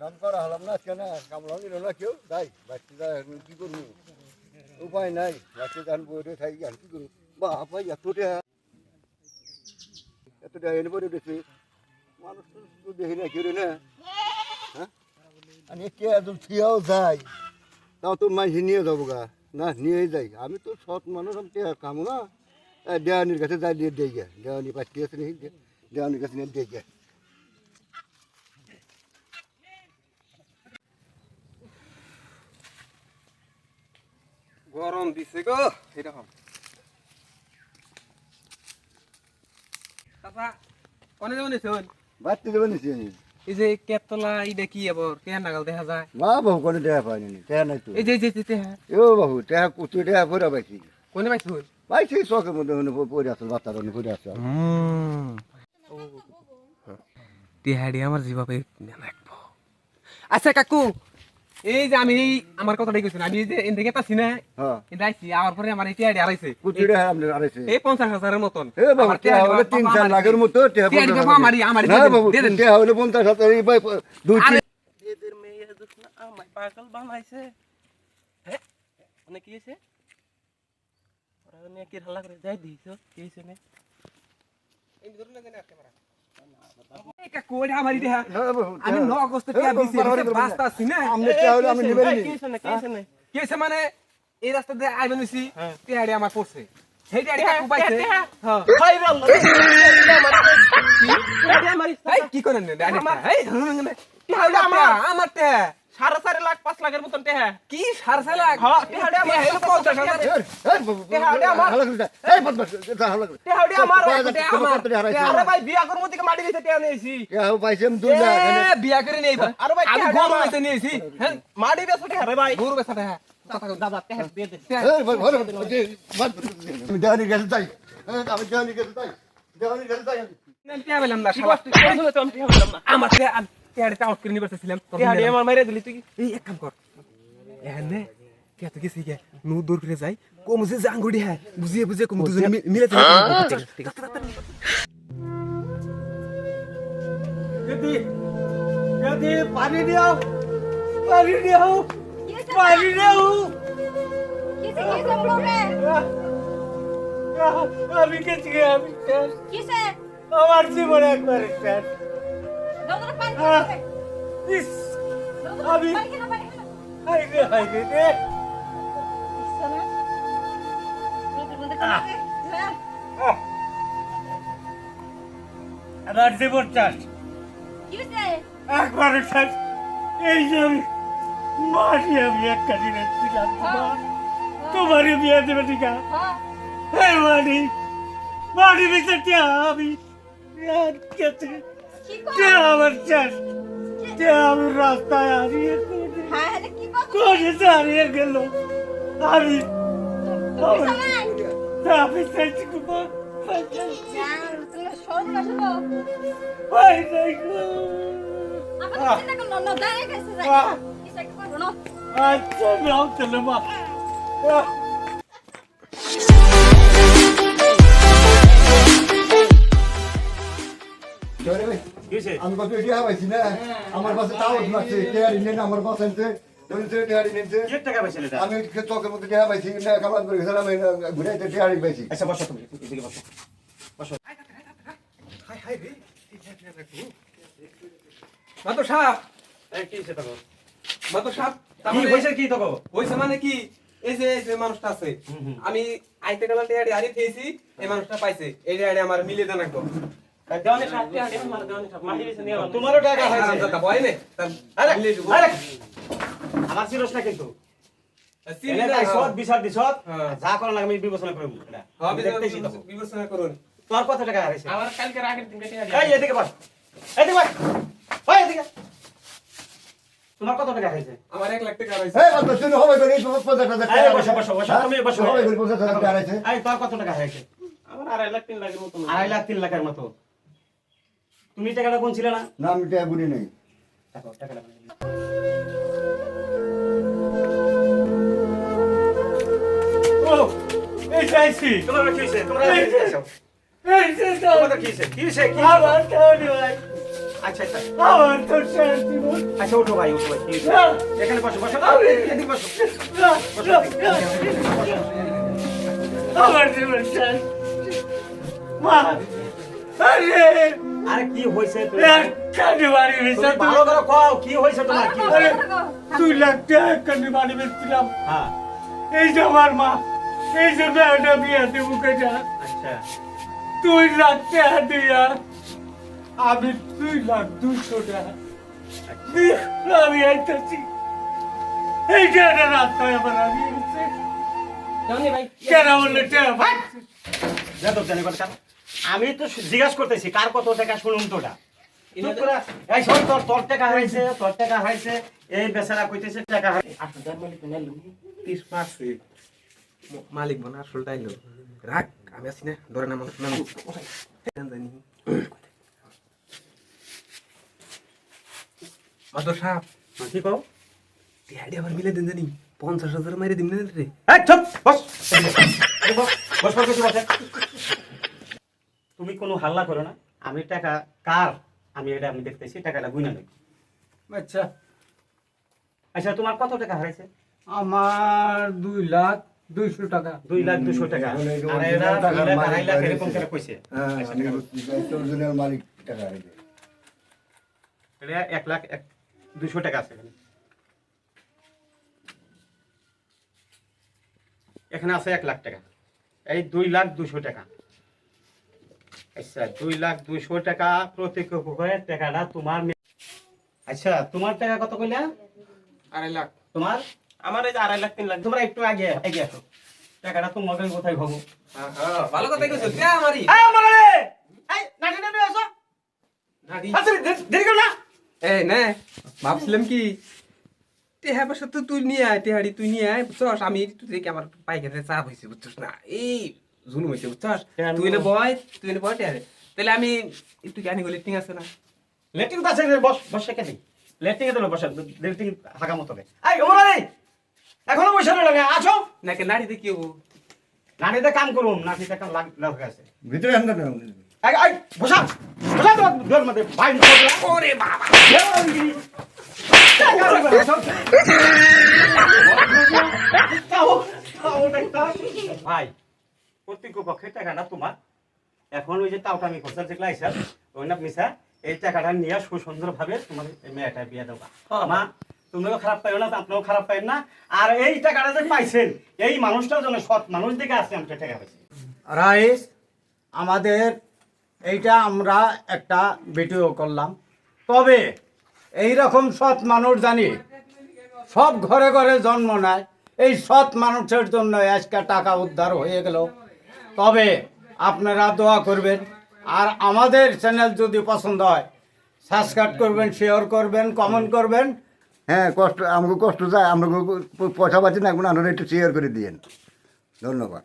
ধান করা হলাম না কেন কামলাম নিল না কেউ তাই বাচ্চাটা কি করবো উপায় নাই বাচ্চা ধান বইরে থাকি আর কি করবো বা ভাই এতটা এনে পড়ে উঠেছে মানুষ তো দেখি না কেউ না হ্যাঁ আমি কে একদম থিয়াও যাই তাও তো মাঝে নিয়ে যাবো গা না নিয়ে যাই আমি তো সৎ মানুষ আমি কামো না দেওয়ানির কাছে যাই দিয়ে দিয়ে গে দেওয়ানি পাচ্ছি আছে নাকি দেওয়ানির কাছে নিয়ে দিয়ে গে গরম দিছে গো এরকম চাচা কোনে যাবেন এসেন বাড়তে দেবেন নিচ্ছি এই যে কেতলা এটা কি আবার কে নাগাল দেখা যায় মা বাবু কোনো দেয়া পাইনি দেয়া নাই তো এই যে তেহা ও বাবু দেয়া কুচু দেয়া পড়া পাইছি কোনে পাইছুন পাইছি শখের মধ্যে পড়ে আসল বাতার পড়ে আসল তেহাড়ি আমার জিভাবে রাখবো আচ্ছা কাকু এই যে আমি আমার কথাটাই কইছেন আমি যে এন থেকে পাচ্ছি না হ্যাঁ এটা আইছি আমার পরে আমার এই তেহাড়ি আড়াইছে কুচু দেয়া আপনি আড়াইছে এই 50,000 এর মতন এ বাবু দেয়া হলে 3-4 লাখের মতো দেয়া তেহাড়ি বাবা আমারই না বাবু দেয়া হলে 50,000 এই ভাই 2-3 এদের মেয়ে দেখনা আমায় পাগল বানাইছে হ্যাঁ মানে কি হইছে ওরা নিয়ে কি হাল্লা করে যাই দিছো কি হইছে নে এই ধরুন না জানি আজকে মারা এই কাকু এটা আমারই দেহা হ্যাঁ বাবু আমি 9 আগস্ট থেকে দিছি বাস্তা আছি না আমনে দেয়া হলে আমি নিবেন কি হইছে না কি হইছে না কি হইছে মানে এই রাস্তা দিয়ে আইবেন হইছি তেহাড়ি আমার পড়ছে সেই তেহাড়ি কাকু পাইছে হ্যাঁ হাই রে আল্লাহ কি আমারই এই কি করেন না এই তেহাড়ি আমার তে 4.5 লাখ 5 লাখের মতন টেহা কি 4.5 লাখ হ্যাঁ তেহাড়ি আমার এই বাবু তেহাড়ি আমার এই বদমাশ হালা তেহাড়ি আমার হারাইছে আরে ভাই বিয়া করব থেকে মাটি দিতে টেহা নেছি ইয়া পাইছে আমি 2 লাখ এ বিয়া করে নেই আরে ভাই আমি তেহাড়ি গরু আমার বেচে নিয়েছি হ্যাঁ মাটি বেচতে টেহা রে ভাই গরু বেচা হ্যাঁ দাদা টেহা দিয়ে দে এই ভাই ভালো আমি দেওয়ানি গেছে তাই আমি দেওয়ানি গেছে তাই দেওয়ানি গেছে তাই তে আইলাম না শালা শুনে তো আমি টেহা বললাম না আমার তে তেহাড়ি টাউট করে নিয়ে বসেছিলাম তেহাড়ি আমার মাইরে দিলি তুই এই এক কাম কর এখানে কে তো গেছি কে নু দূর ফিরে যাই কম যে জাঙ্গুড়ি হ্যাঁ বুঝিয়ে বুঝিয়ে কম দুজনে মিলে ঠিক আছে যদি যদি পানি দিও পানি দিও পানি দিও কিসে কিসে বলরে আমি কেছি আমি কিসে আমার জীবনে একবার শেষ দাদা পানি খাবে ইস আমি পানি খাবে হাই রে হাই রে রে ইসনা রোদ বন্ধ করে হ্যাঁ আমার জীবন শেষ কিসে একবার শেষ এই যে আমি মারি আমি এক কাজিনে দিলাম তোমারই বিয়ে দেবে ঠিক আছে হ্যাঁ এই মারি মারি বিচতে আমি আর কেতে কি কে কর আমার শেষ কে আমি রাস্তায় হারিয়ে হ্যাঁ হ্যাঁ কি কর কোথায় হারিয়ে গেল আমি তুমি আমি চাইছি কুপা জান তুমি শোন না শুনো ভাই নাই গো আপনি চিন্তা করুন না দাঁড়িয়ে গেছে যাই কিসে করব না আচ্ছা নাও চলে মা আমি কত এটি পাইছি না আমার পাশে তাও লাগছে টেয়ারি নেন আমার পাশে আনছে টেয়ারি নিচ্ছে আমি চকের মধ্যে টেয়া পাইছি না কামান করে গেছিলাম ঘুরাইতে টেয়ারি পাইছি আচ্ছা বসো তুমি এদিকে বসো হাই হাই রে মাতো সাহেব এই কি হইছে তখন মাতো সাহেব কি হইছে কি তখন হইছে মানে কি এই যে মানুষটা আছে আমি আইতে গেলাম তেহাড়ি হারিয়ে খেয়েছি এই মানুষটা পাইছে এই তেহাড়ি আমার মিলে দেন একদম দেওয়ানি সাথে তেহাড়ি আমার দেওয়ানি সাথে মাটি দিছে নিয়ে তোমারও টাকা হয়েছে দাদা ভয় নেই আরে মিলে দেবো আরে আমার সিরস না কিন্তু এনে তাই সৎ বিচার দিছত যা করা লাগে আমি বিবেচনা করব এটা হ্যাঁ দেখতেছি তো বিবেচনা করুন তোর কত টাকা হারাইছে আমার কালকে আগের দিন তেহাড়ি এই এদিকে বস এদিকে বস ওই এদিকে তোমার কত টাকা হারাইছে আমার 1 লাখ টাকা রয়েছে এই বাবা তুমি হবে করে 50,000 এই বসো বসো বসো তুমি বসো হবে করে 50,000 টাকা আছে এই তোর কত টাকা হারাইছে আমার 2.5 লাখ 3 লাখের মতো 2.5 লাখ 3 লাখের মতো তুমি টাকাটা কোন ছিল না না আমি টাকা গুনি নাই টাকাটা ও এই চাইছি তোমার কি হইছে তোমরা কি হইছে এই যে তোমার কি হইছে কি হইছে কি আমার টাকা ভাই আচ্ছা আচ্ছা আমার তো শেষ জীবন। আচ্ছা ওঠো ভাই ওঠো ভাই please। এখানে বসো বসো এদিকে বসো আমার জীবন শেষ। মা, আরে, আরে কি হয়েছে একখানি বাড়ি বেচা তুমি ভালো করে কও কি হয়েছে তোমার কি হয়েছে? 2 লাখ টাকা একখানি বাড়ি বেচছিলাম। হ্যাঁ এই যে আমার মা, এই যে মেয়েটা বিয়ে দেবো কেটা, আচ্ছা 2 লাখ টাকা দিয়া আমি 2,200,000 টাকা দিয়ে আমি আইতেছি। এই যে একটা রাস্তায় আমার আমি এসেছি। জানি ভাই কেন বললে টাকা পাইছি? যাদব জানি কথা আমি তো জিজ্ঞাসা করতেছি কার কত টাকা শুনুন তোটা চুপ করে আছ। এই শোন তোর তোর টাকা হয়েছে তোর টাকা হয়েছে এই বেচারা কইতেছে টাকা হয়েছে 8,000 মালিক নাইলো 30 মারছে মালিক বনা আসলটা আইলো রাখ আমি আছি না ধরে না মানুষ নাম জানি মাদর সাহেব কি কও টিহাডি আবার মিলে দেন জানি 50,000 মাইরে দিন না রে এই চুপ বস এই বস বস বস বস তুমি কোনো হাল্লা করো না আমি টাকা কার আমি এটা আমি দেখতেছি টাকাটা গুইনা নেই আচ্ছা, আচ্ছা তোমার কত টাকা হয়েছে আমার 2,200,000 টাকা। 2,200,000 টাকা আর এরা 2,250,000 এরকম করে কইছে হ্যাঁ আচ্ছা, আমি টাকা। বুঝতে পারছি, অরিজিনাল মালিক টাকা আছে। এটা 1,02,000 টাকা আছে এখানে এখানে আছে 1,00,000 টাকা এই 2,02,000 টাকা আচ্ছা 2,02,000 টাকা প্রতি কুকুরের টাকাটা তোমার আচ্ছা তোমার টাকা কত কইলা 2.5 লাখ তোমার আমার এই যে 2.5 লাখ 3 লাখ তোমরা একটু আগে এগিয়ে আসো টাকাটা তোমাদের কোথায় ভাবো ভালো কথা কইছো কে আমারি এই আমার রে এই নাটি নাটি আসো নাডি আচ্ছা দেরি করো না এই নে ভাবছিলাম কি টেহা পয়সা তো তুই নিয়ে আয় টেহাড়ি তুই নিয়ে আয় বুঝছস আমি তুই দেখি আমার পাইকারে চাপ হয়েছে বুঝছস না এই জুলুম হয়েছে বুঝছস তুই এনে বয় টেহারে তাহলে আমি একটু জ্ঞানী গলি ঠিক আছে না লেটিং তো আছে বস বস কে দি লেটিং এ তো বস লেটিং হাগা মতো রে এই ওমরা রে এখনো বসে রইল না আসো নাকি নাড়িতে কি হবো নাটিতে কাম করুম নাটিতে কাম লাগ আছে ভিতরে আনতে না এই এই বসা বসা তো দর মধ্যে ভাই ওরে বাবা ভাই প্রত্যেক পক্ষে টাকাটা তোমার এখন ওই যে টাউটামি খরচা যেগুলো আইসা ওই না মিশা এই টাকাটা নিয়ে সুসুন্দর ভাবে তোমার এই মেয়েটা বিয়ে দেবা মা তুমিও খারাপ পাইও না আপনিও খারাপ পাইন না আর এই টাকাটা যে পাইছেন এই মানুষটার জন্য সৎ মানুষ দিকে আসছে আমাকে টাকা পাইছে রাইস, আমাদের এইটা আমরা একটা ভিডিও করলাম, তবে এই রকম সৎ মানুষ জানি সব ঘরে ঘরে জন্ম নেয়। এই সৎ মানুষের জন্য আজকে টাকা উদ্ধার হয়ে গেল। তবে আপনারা দোয়া করবেন, আর আমাদের চ্যানেল যদি পছন্দ হয় সাবস্ক্রাইব করবেন, শেয়ার করবেন, কমেন্ট করবেন। হ্যাঁ কষ্ট আমাকে কষ্ট যায় আমরা পয়সা পাচ্ছি না এখন আপনারা একটু শেয়ার করে দিয়েন ধন্যবাদ।